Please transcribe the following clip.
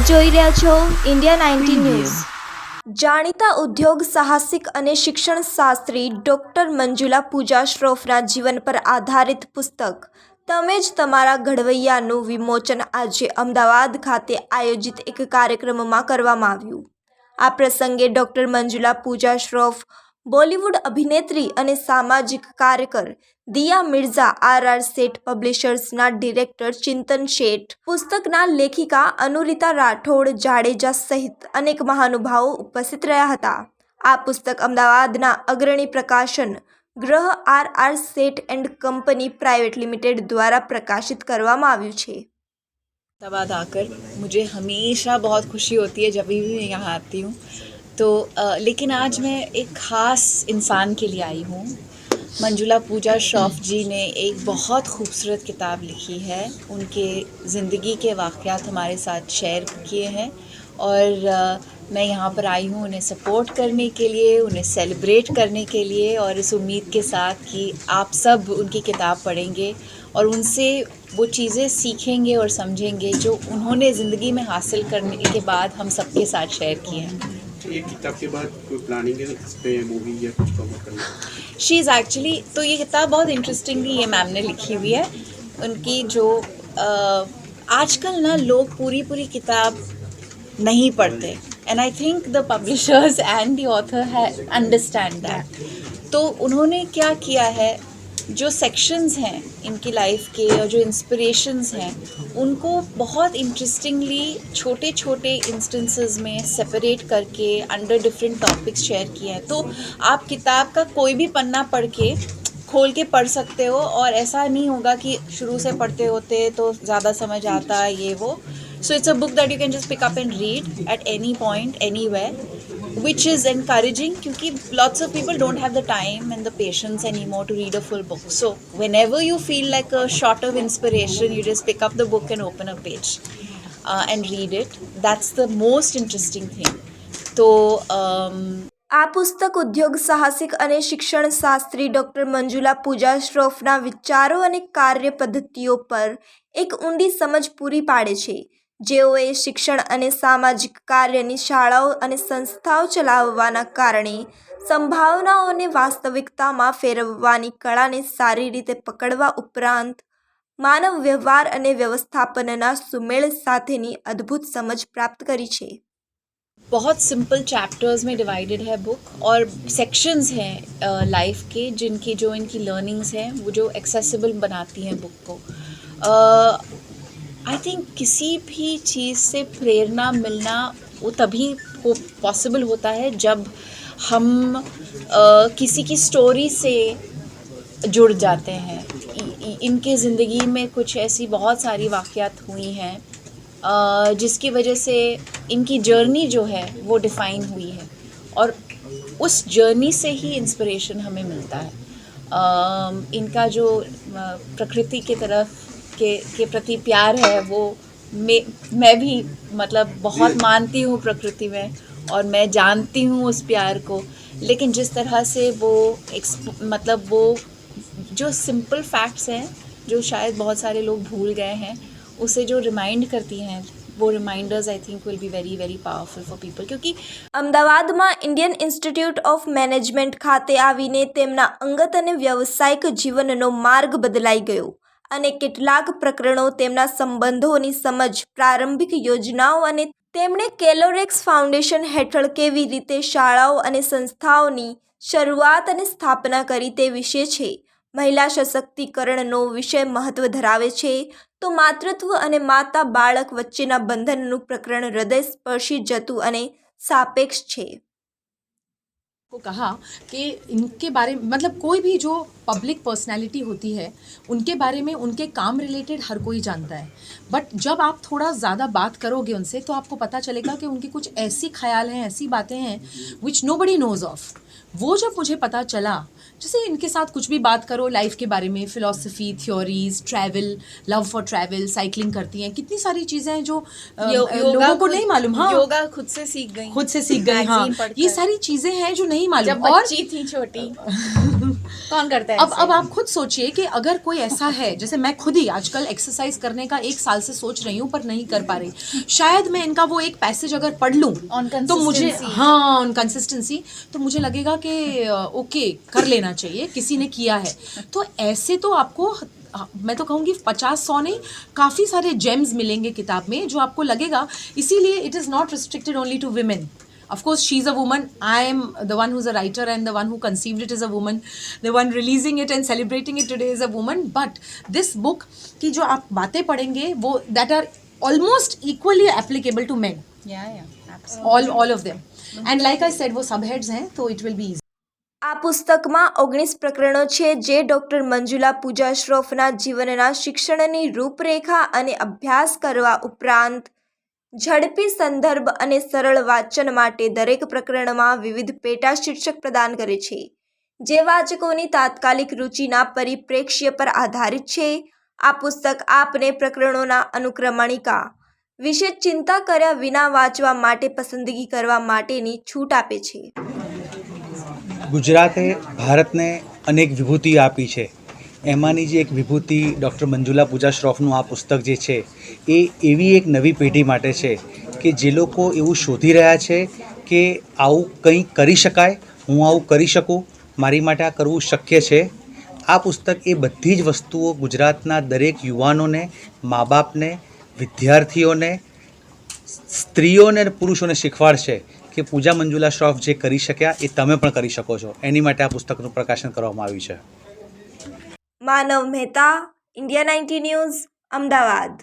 જોઈ રહ્યા છો ઇન્ડિયા 19 ન્યૂઝ। જાણીતા ઉદ્યોગ સાહસિક અને શિક્ષણ શાસ્ત્રી ડોક્ટર મંજુલા પૂજા શ્રોફના જીવન પર આધારિત પુસ્તક તમે જ તમારા ઘડવૈયાનું વિમોચન આજે અમદાવાદ ખાતે આયોજિત એક કાર્યક્રમમાં કરવામાં આવ્યું। આ પ્રસંગે ડોક્ટર મંજુલા પૂજા શ્રોફ, બોલિવૂડ અભિનેત્રી અને સામાજિક કાર્યકર દિયા મિર્ઝા, આર સેઠ પબ્લિશર્સના ડિરેક્ટર ચિંતન શેઠ, પુસ્તકના લેખિકા અનુરિતા રાઠોડ જાડેજા સહિત અનેક મહાનુભાવો ઉપસ્થિત રહ્યા હતા। આ પુસ્તક અમદાવાદના અગ્રણી પ્રકાશન ગૃહ R Seth and company private limited દ્વારા પ્રકાશિત કરવામાં આવ્યું છે। अहमदाबाद आकर मुझे हमेशा बहुत खुशी होती है जब भी मैं यहाँ आती हूँ। तो लेकिन आज मैं एक ख़ास इंसान के लिए आई हूँ। मंजुला पूजा श्रॉफ जी ने एक बहुत खूबसूरत किताब लिखी है। उनके ज़िंदगी के वाक़यात हमारे साथ शेयर किए हैं और मैं यहाँ पर आई हूँ उन्हें सपोर्ट करने के लिए, उन्हें सेलिब्रेट करने के लिए और इस उम्मीद के साथ कि आप सब उनकी किताब पढ़ेंगे और उनसे वो चीज़ें सीखेंगे और समझेंगे जो उन्होंने ज़िंदगी में हासिल करने के बाद हम सबके साथ शेयर किए हैं। ये किताब के बाद कोई प्लानिंग है इस पे मूवी या कुछ प्रमोट करना? शी इज़ एक्चुअली, तो ये किताब बहुत इंटरेस्टिंगली ये मैम ने लिखी हुई है। उनकी जो आजकल ना लोग पूरी किताब नहीं पढ़ते and I think the publishers and the author है अंडरस्टैंड दैट। तो उन्होंने क्या किया है, जो सेक्शंस हैं इनकी लाइफ के और जो इंस्पिरेशंस हैं उनको बहुत इंटरेस्टिंगली छोटे छोटे इंस्टेंसेस में सेपरेट करके अंडर डिफरेंट टॉपिक्स शेयर किए हैं। तो आप किताब का कोई भी पन्ना पढ़ के खोल के पढ़ सकते हो और ऐसा नहीं होगा कि शुरू से पढ़ते होते तो ज़्यादा समझ आता ये वो। So it's a book that you can just pick up and read at any point, anywhere, which is encouraging क्योंकि lots of people don't have the time and the patience anymore to read a full book. So whenever you feel like a shot of inspiration, you just pick up the book and open a page and read it. That's the most interesting thing. तो આ પુસ્તક ઉદ્યોગ સાહસિક અને શિક્ષણ Shastri doctor Manjula પૂજા શ્રોફના વિચારો અને કાર્ય પદ્ધતિઓ પર એક ઊંડી સમજ પૂરી પાડે છે, જેઓએ શિક્ષણ અને સામાજિક કાર્યની શાળાઓ અને સંસ્થાઓ ચલાવવાના કારણે સંભાવનાઓને વાસ્તવિકતામાં ફેરવવાની કળાને સારી રીતે પકડવા ઉપરાંત માનવ વ્યવહાર અને વ્યવસ્થાપનના સુમેળ સાથેની અદ્ભુત સમજ પ્રાપ્ત કરી છે। बहुत सिंपल चैप्टर्स में डिवाइडेड है बुक और सेक्शंस हैं लाइफ के जिनकी जो इनकी लर्निंग्स हैं वो जो एक्सेसिबल बनाती हैं बुक को। आई थिंक किसी भी चीज़ से प्रेरणा मिलना वो तभी पॉसिबल होता है जब हम किसी की स्टोरी से जुड़ जाते हैं। इनके ज़िंदगी में कुछ ऐसी बहुत सारी वाक़यात हुई हैं जिसकी वजह से इनकी जर्नी जो है वो डिफ़ाइन हुई है और उस जर्नी से ही इंस्पिरेशन हमें मिलता है। इनका जो प्रकृति के तरफ के प्रति प्यार है वो मैं भी मतलब बहुत मानती हूँ प्रकृति में और मैं जानती हूँ उस प्यार को। लेकिन जिस तरह से वो मतलब वो जो सिंपल फैक्ट्स हैं जो शायद बहुत सारे लोग भूल गए हैं, उसे जो रिमाइंड करती हैं वो reminders I think will be very powerful for people. क्योंकि અમદાવાદમાં ઇન્ડિયન ઇન્સ્ટિટ્યૂટ ઓફ મેનેજમેન્ટ ખાતે આવીને તેમના અંગત અને વ્યવસાયિક જીવનનો માર્ગ બદલાઈ ગયો અને કેટલાક પ્રકરણો તેમના સંબંધોની સમજ, પ્રારંભિક યોજનાઓ અને તેમણે કેલોરેક્સ ફાઉન્ડેશન હેઠળ કેવી રીતે શાળાઓ અને સંસ્થાઓની શરૂઆત અને સ્થાપના કરી તે વિશે છે। મહિલા સશક્તિકરણનો વિષય મહત્વ ધરાવે છે તો માતૃત્વ અને માતા બાળક વચ્ચેના બંધનનું પ્રકરણ હૃદયસ્પર્શી જતું અને સાપેક્ષ છે। को कहा कि इनके बारे में मतलब कोई भी जो पब्लिक पर्सनालिटी होती है उनके बारे में उनके काम रिलेटेड हर कोई जानता है, बट जब आप थोड़ा ज़्यादा बात करोगे उनसे तो आपको पता चलेगा कि उनके कुछ ऐसी ख्याल हैं, ऐसी बातें हैं विच नोबडी नोज़ ऑफ, वो जब मुझे पता चला, जैसे इनके साथ कुछ भी बात करो लाइफ के बारे में, philosophy, theories, travel, love for travel, cycling करती हैं, कितनी सारी चीज़ें हैं जो लोगों को नहीं मालूम। हाँ, योगा खुद से सीख गई, खुद से सीख गई। हाँ, Magazine पढ़कर। ये सारी चीज़ें हैं जो नहीं मालूम। जब और बच्ची थी छोटी कौन करता है अब आप खुद सोचिए कि अगर कोई ऐसा है, जैसे मैं खुद ही आजकल एक्सरसाइज करने का 1 साल से सोच रही हूँ पर नहीं कर पा रही, शायद मैं इनका वो एक पैसेज अगर पढ़ लूँ On तो मुझे, consistency। हाँ, ऑन कंसिस्टेंसी, तो मुझे लगेगा कि ओके कर लेना चाहिए, किसी ने किया है। तो ऐसे तो आपको, मैं तो कहूँगी 50-100 नहीं, काफ़ी सारे जेम्स मिलेंगे किताब में जो आपको लगेगा। इसीलिए it is not restricted only to women. Of course, she's a woman. I am the one who's a writer, and the one who conceived it is a woman. The one releasing it and celebrating it today is a woman. But this book की जो आप बातें पढ़ेंगे वो that are almost equally applicable to men. All of them. And like I said, वो subheads हैं, तो it will be easy. આ પુસ્તકમાં 19 પ્રકરણો છે જે ડૉક્ટર મંજુલા પૂજા શ્રોફના જીવનના શિક્ષણની રૂપરેખા અને અભ્યાસ કરવા ઉપરાંત ઝડપી સંદર્ભ અને સરળ વાંચન માટે દરેક પ્રકરણમાં વિવિધ પેટા શીર્ષક પ્રદાન કરે છે જે વાચકોની તાત્કાલિક રુચિના પરિપ્રેક્ષ્ય પર આધારિત છે. આ પુસ્તક આપને પ્રકરણોના અનુક્રમણિકા વિશે ચિંતા કર્યા વિના વાંચવા માટે પસંદગી કરવા માટેની છૂટ આપે છે. ગુજરાતે ભારતને અનેક વિભૂતિ આપી છે. એમાંની જે એક વિભૂતિ ડૉક્ટર મંજુલા પૂજા શ્રોફનું આ પુસ્તક જે છે એ એવી એક નવી પેઢી માટે છે કે જે લોકો એવું શોધી રહ્યા છે કે આવું કંઈ કરી શકાય, હું આવું કરી શકું, મારી માટે આ કરવું શક્ય છે. આ પુસ્તક એ બધી જ વસ્તુઓ ગુજરાતના દરેક યુવાનોને, મા બાપને, વિદ્યાર્થીઓને, સ્ત્રીઓને અને પુરુષોને શીખવાડશે કે પૂજા મંજુલા શ્રોફ જે કરી શક્યા એ તમે પણ કરી શકો છો. એની માટે આ પુસ્તકનું પ્રકાશન કરવામાં આવ્યું છે. માનવ મહેતા, ઇન્ડિયા 90 ન્યૂઝ, અમદાવાદ.